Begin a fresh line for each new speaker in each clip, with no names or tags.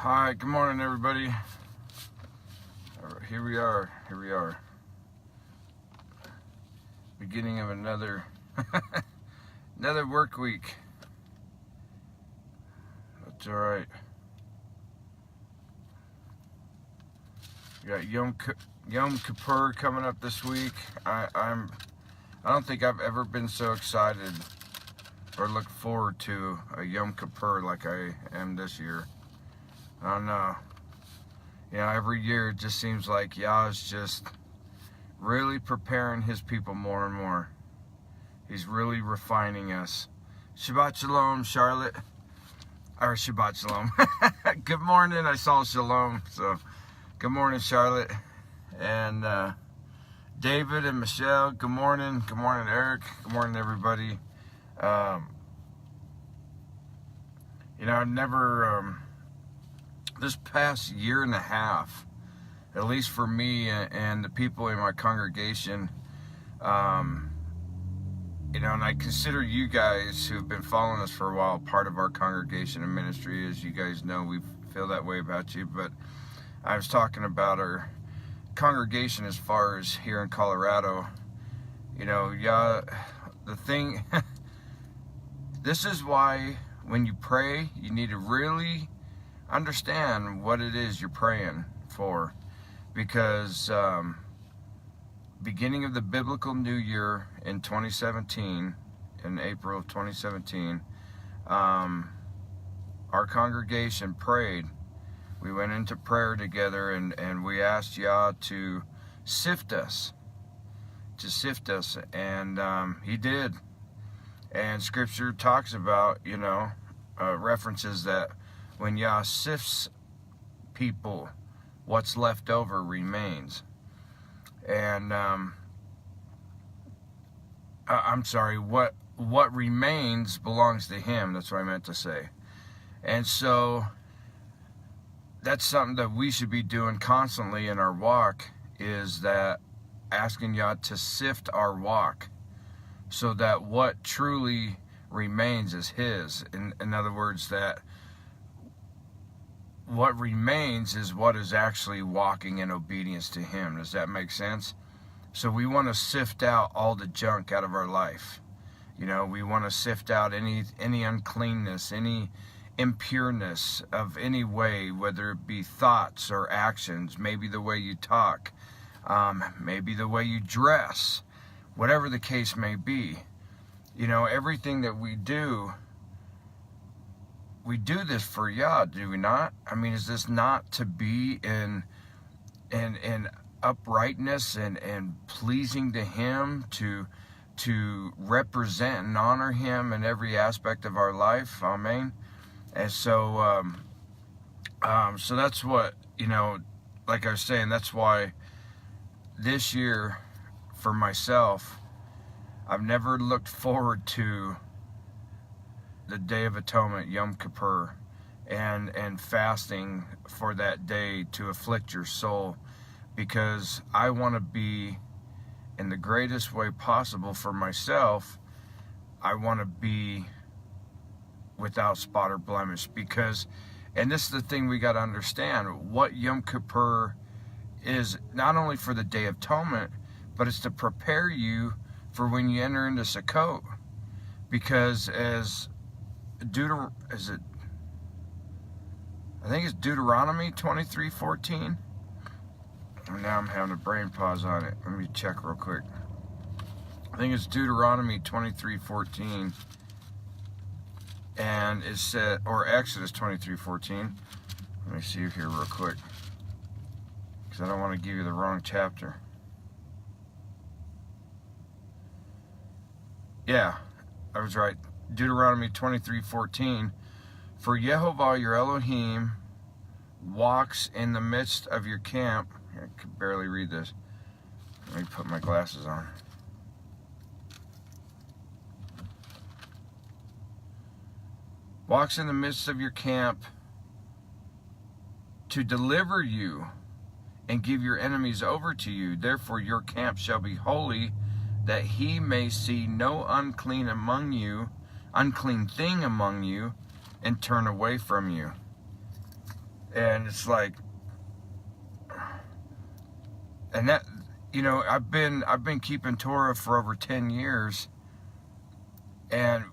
Hi, good morning, everybody. Here we are. Beginning of another another work week. That's all right. We got Yom Kippur coming up this week. I don't think I've ever been so excited or looked forward to a Yom Kippur like I am this year. I don't know. You know, every year it just seems like Yah is just really preparing his people more and more. He's really refining us. Shabbat Shalom, Charlotte. Or Shabbat Shalom. Good morning. I saw Shalom. So, good morning, Charlotte. And David and Michelle, good morning. Good morning, Eric. Good morning, everybody. You know, I've never... this past year and a half, at least for me and the people in my congregation, you know, and I consider you guys who've been following us for a while part of our congregation and ministry. As you guys know, we feel that way about you. But I was talking about our congregation as far as here in Colorado. You know, yeah, the thing, this is why when you pray, you need to really understand what it is you're praying for, because beginning of the biblical new year in 2017, in April of 2017, our congregation prayed. We went into prayer together and we asked Yah to sift us, and he did. And scripture talks about, you know, references that when Yah sifts people, what's left over remains. And I'm sorry, what remains belongs to him. That's what I meant to say. And so that's something that we should be doing constantly in our walk, is that asking Yah to sift our walk so that what truly remains is his. In other words, that what remains is what is actually walking in obedience to him. Does that make sense? So we want to sift out all the junk out of our life. You know, we want to sift out any uncleanness, any impureness of any way, whether it be thoughts or actions, maybe the way you talk, maybe the way you dress, whatever the case may be. You know, everything that we do this for Yah, do we not? I mean, is this not to be in uprightness and pleasing to him, to represent and honor him in every aspect of our life? Amen. And so so that's what, you know, like I was saying, that's why this year for myself, I've never looked forward to the Day of Atonement, Yom Kippur, and fasting for that day to afflict your soul, because I want to be in the greatest way possible for myself. I want to be without spot or blemish, because, and this is the thing we got to understand, what Yom Kippur is not only for the Day of Atonement, but it's to prepare you for when you enter into Sukkot, because as I think it's Deuteronomy 23:14. Now I'm having a brain pause on it. Let me check real quick. I think it's Deuteronomy 23:14, and it said, or Exodus 23:14. Let me see here real quick, because I don't want to give you the wrong chapter. Yeah, I was right. Deuteronomy 23:14, for Yehovah your Elohim walks in the midst of your camp. I can barely read this. Let me put my glasses on. Walks in the midst of your camp to deliver you and give your enemies over to you. Therefore your camp shall be holy, that he may see no unclean thing among you, and turn away from you. And it's like, and that, you know, I've been keeping Torah for over 10 years, and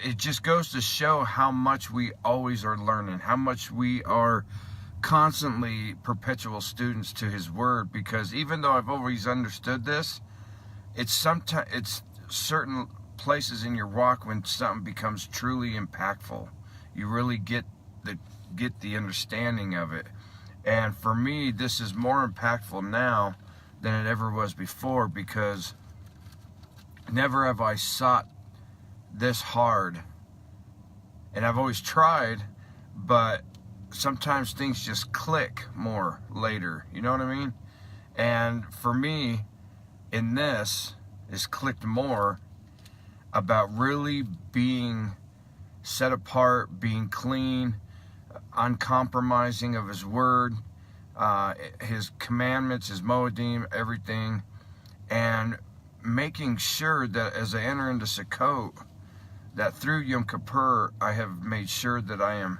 it just goes to show how much we always are learning, how much we are constantly perpetual students to His Word. Because even though I've always understood this, it's certain places in your walk when something becomes truly impactful, you really get the understanding of it. And for me, this is more impactful now than it ever was before, because never have I sought this hard. And I've always tried, but sometimes things just click more later. You know what I mean? And for me, in this, is clicked more about really being set apart, being clean, uncompromising of His Word, His commandments, His moedim, everything, and making sure that as I enter into Sukkot, that through Yom Kippur, I have made sure that I am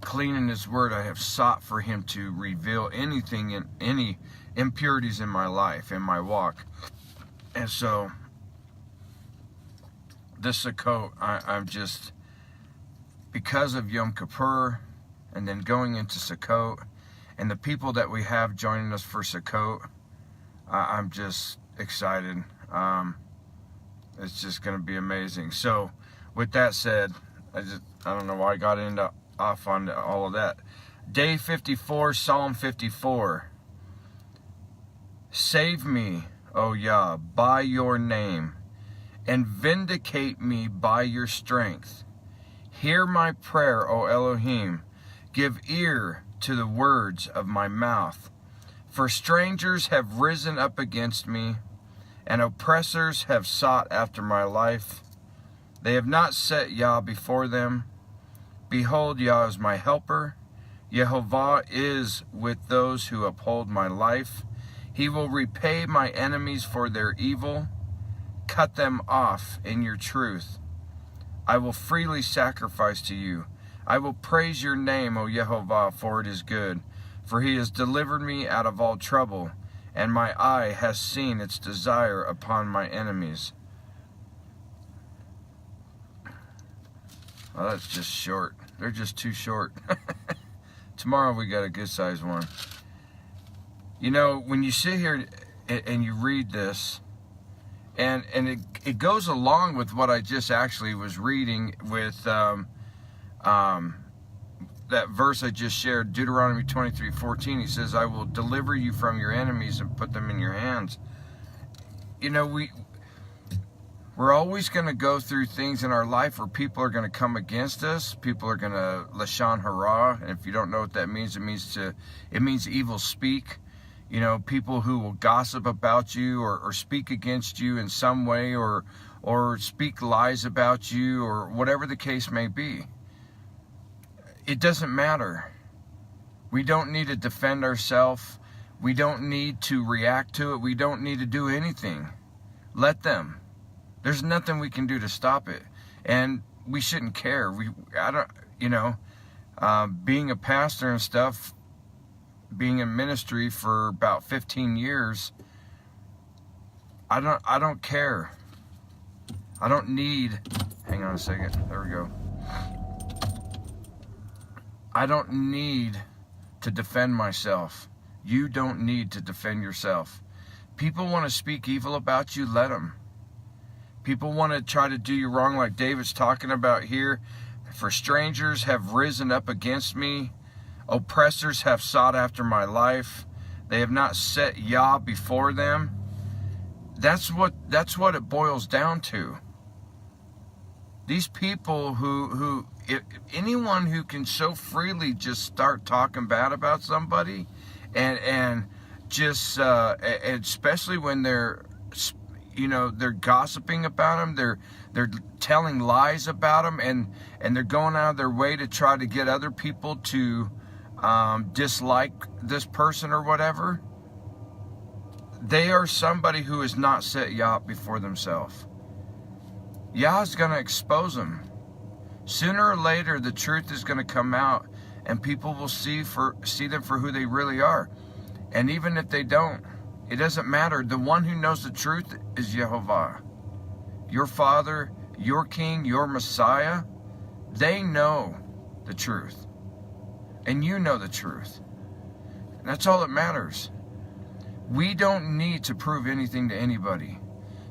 clean in His Word. I have sought for Him to reveal anything, in any impurities in my life, in my walk. And so, this Sukkot, I'm just, because of Yom Kippur, and then going into Sukkot, and the people that we have joining us for Sukkot, I'm just excited. It's just going to be amazing. So, with that said, I don't know why I got off on all of that. Day 54, Psalm 54. Save me, O Yah, by your name, and vindicate me by your strength. Hear my prayer, O Elohim. Give ear to the words of my mouth. For strangers have risen up against me, and oppressors have sought after my life. They have not set Yah before them. Behold, Yah is my helper. Yehovah is with those who uphold my life. He will repay my enemies for their evil. Cut them off in your truth. I will freely sacrifice to you. I will praise your name, O Yehovah, for it is good. For He has delivered me out of all trouble, and my eye has seen its desire upon my enemies. Well, that's just short. They're just too short. Tomorrow we got a good sized one. You know, when you sit here and you read this, and it goes along with what I just actually was reading with that verse I just shared, Deuteronomy 23:14. He says, I will deliver you from your enemies and put them in your hands. You know, we're always going to go through things in our life where people are going to come against us. People are going to lashon hara, and if you don't know what that means, it means evil speak. You know, people who will gossip about you or speak against you in some way, or speak lies about you, or whatever the case may be. It doesn't matter. We don't need to defend ourselves. We don't need to react to it. We don't need to do anything. Let them. There's nothing we can do to stop it, and we shouldn't care. Being a pastor and stuff, being in ministry for about 15 years, I don't care. I don't need. Hang on a second. There we go. I don't need to defend myself. You don't need to defend yourself. People want to speak evil about you, let them. People want to try to do you wrong, like David's talking about here. For strangers have risen up against me. Oppressors have sought after my life. They have not set Yah before them. That's what it boils down to. These people who anyone who can so freely just start talking bad about somebody, and just especially when they're gossiping about them, they're telling lies about them, and they're going out of their way to try to get other people to dislike this person or whatever. They are somebody who has not set Yah before themselves. Yah's going to expose them. Sooner or later, the truth is going to come out, and people will see them for who they really are. And even if they don't, it doesn't matter. The one who knows the truth is Jehovah. Your Father, your King, your Messiah, they know the truth. And you know the truth. And that's all that matters. We don't need to prove anything to anybody.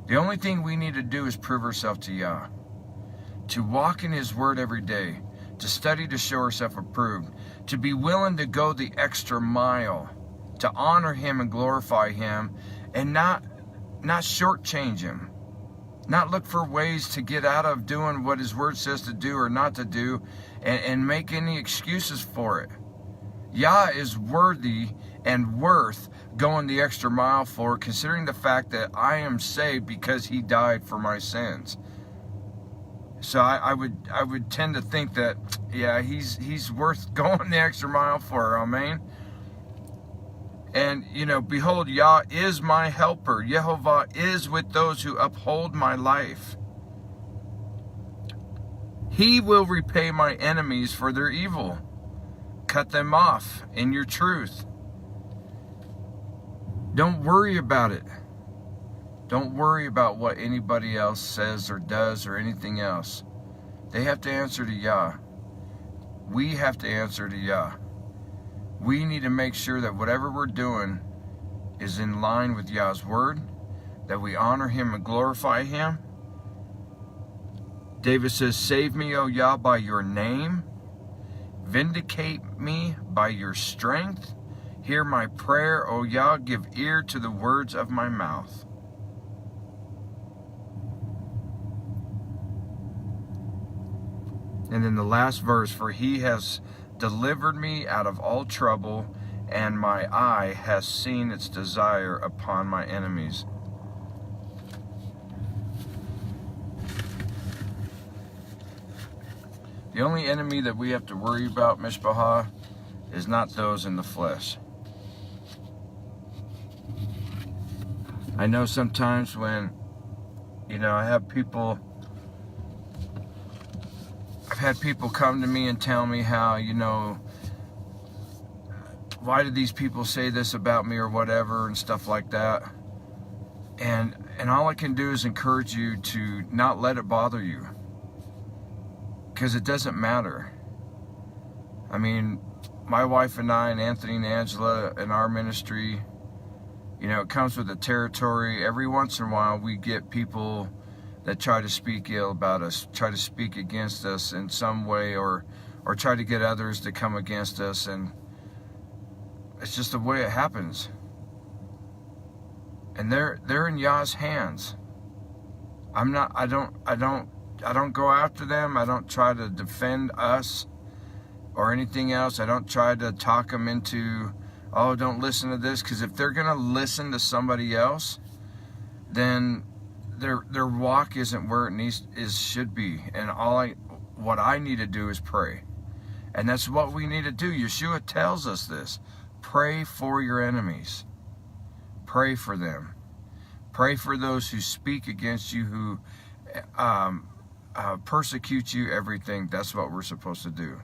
The only thing we need to do is prove ourselves to Yah. To walk in His Word every day. To study to show ourselves approved. To be willing to go the extra mile. To honor Him and glorify Him. And not shortchange Him. Not look for ways to get out of doing what His Word says to do or not to do. And make any excuses for it. Yah is worthy and worth going the extra mile for, considering the fact that I am saved because He died for my sins. So I would tend to think that, yeah, he's worth going the extra mile for. Amen. And, you know, behold, Yah is my helper. Jehovah is with those who uphold my life. He will repay my enemies for their evil. Cut them off in your truth. Don't worry about it. Don't worry about what anybody else says or does or anything else. They have to answer to Yah. We have to answer to Yah. We need to make sure that whatever we're doing is in line with Yah's Word, that we honor Him and glorify Him. David says, save me, O Yah, by your name. Vindicate me by your strength. Hear my prayer, O Yah. Give ear to the words of my mouth. And then the last verse, for He has delivered me out of all trouble, and my eye has seen its desire upon my enemies. The only enemy that we have to worry about, Mishpachah, is not those in the flesh. I know sometimes when, you know, I've had people come to me and tell me how, you know, why did these people say this about me or whatever and stuff like that. And all I can do is encourage you to not let it bother you. Because it doesn't matter. I mean, my wife and I and Anthony and Angela in our ministry, you know, it comes with the territory. Every once in a while we get people that try to speak ill about us, try to speak against us in some way, or try to get others to come against us, and it's just the way it happens. And they're in Yah's hands. I don't go after them. I don't try to defend us or anything else. I don't try to talk them into, oh, don't listen to this, because if they're gonna listen to somebody else, then their walk isn't where it should be. And what I need to do is pray. And that's what we need to do. Yeshua tells us this. Pray for your enemies. Pray for them. Pray for those who speak against you, who persecute you, everything. That's what we're supposed to do.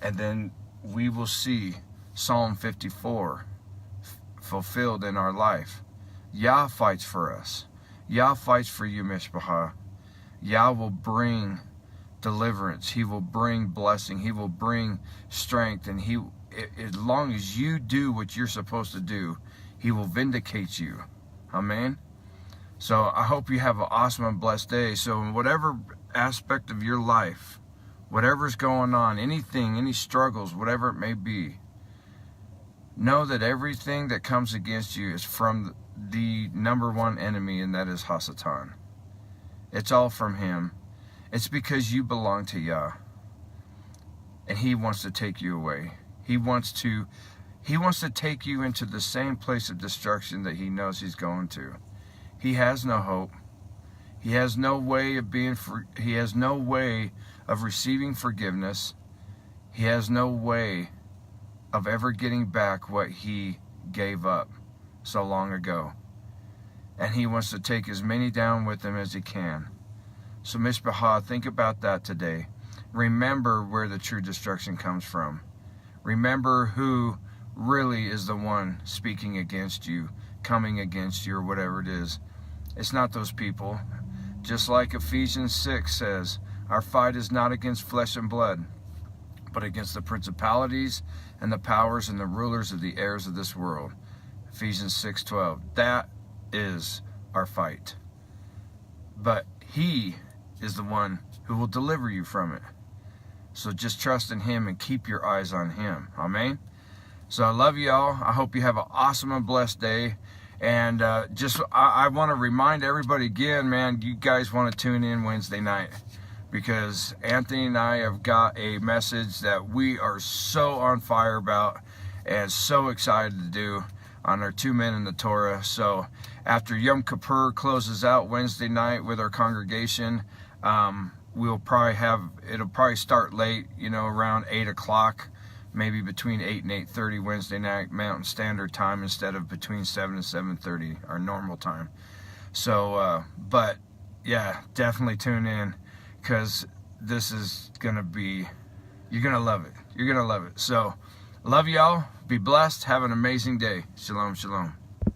And then we will see Psalm 54 fulfilled in our life. Yah fights for us. Yah fights for you, Mishpachah. Yah will bring deliverance. He will bring blessing. He will bring strength. And as long as you do what you're supposed to do, He will vindicate you. Amen. So I hope you have an awesome and blessed day. So in whatever aspect of your life, whatever's going on, anything, any struggles, whatever it may be, know that everything that comes against you is from the number one enemy, and that is Hasatan. It's all from him. It's because you belong to Yah, and He wants to take you away. He wants to take you into the same place of destruction that He knows He's going to. He has no hope. He has no way of He has no way of receiving forgiveness. He has no way of ever getting back what He gave up so long ago. And He wants to take as many down with Him as He can. So Mishpachah, think about that today. remember where the true destruction comes from. Remember who really is the one speaking against you, coming against you, or whatever it is. It's not those people. Just like Ephesians 6 says, our fight is not against flesh and blood, but against the principalities and the powers and the rulers of the airs of this world. Ephesians 6:12. That is our fight. But he is the one who will deliver you from it. So just trust in him and keep your eyes on him. Amen. So I love you all. I hope you have an awesome and blessed day. And I want to remind everybody again, man, you guys want to tune in Wednesday night, because Anthony and I have got a message that we are so on fire about and so excited to do on our 2 Men in the Torah. So after Yom Kippur closes out Wednesday night with our congregation, it'll probably start late, around 8 o'clock, maybe between 8 and 8:30 Wednesday night Mountain Standard Time, instead of between 7 and 7:30, our normal time. So, but yeah, definitely tune in, because this is going to be, you're going to love it. You're going to love it. So, love y'all. Be blessed. Have an amazing day. Shalom, shalom.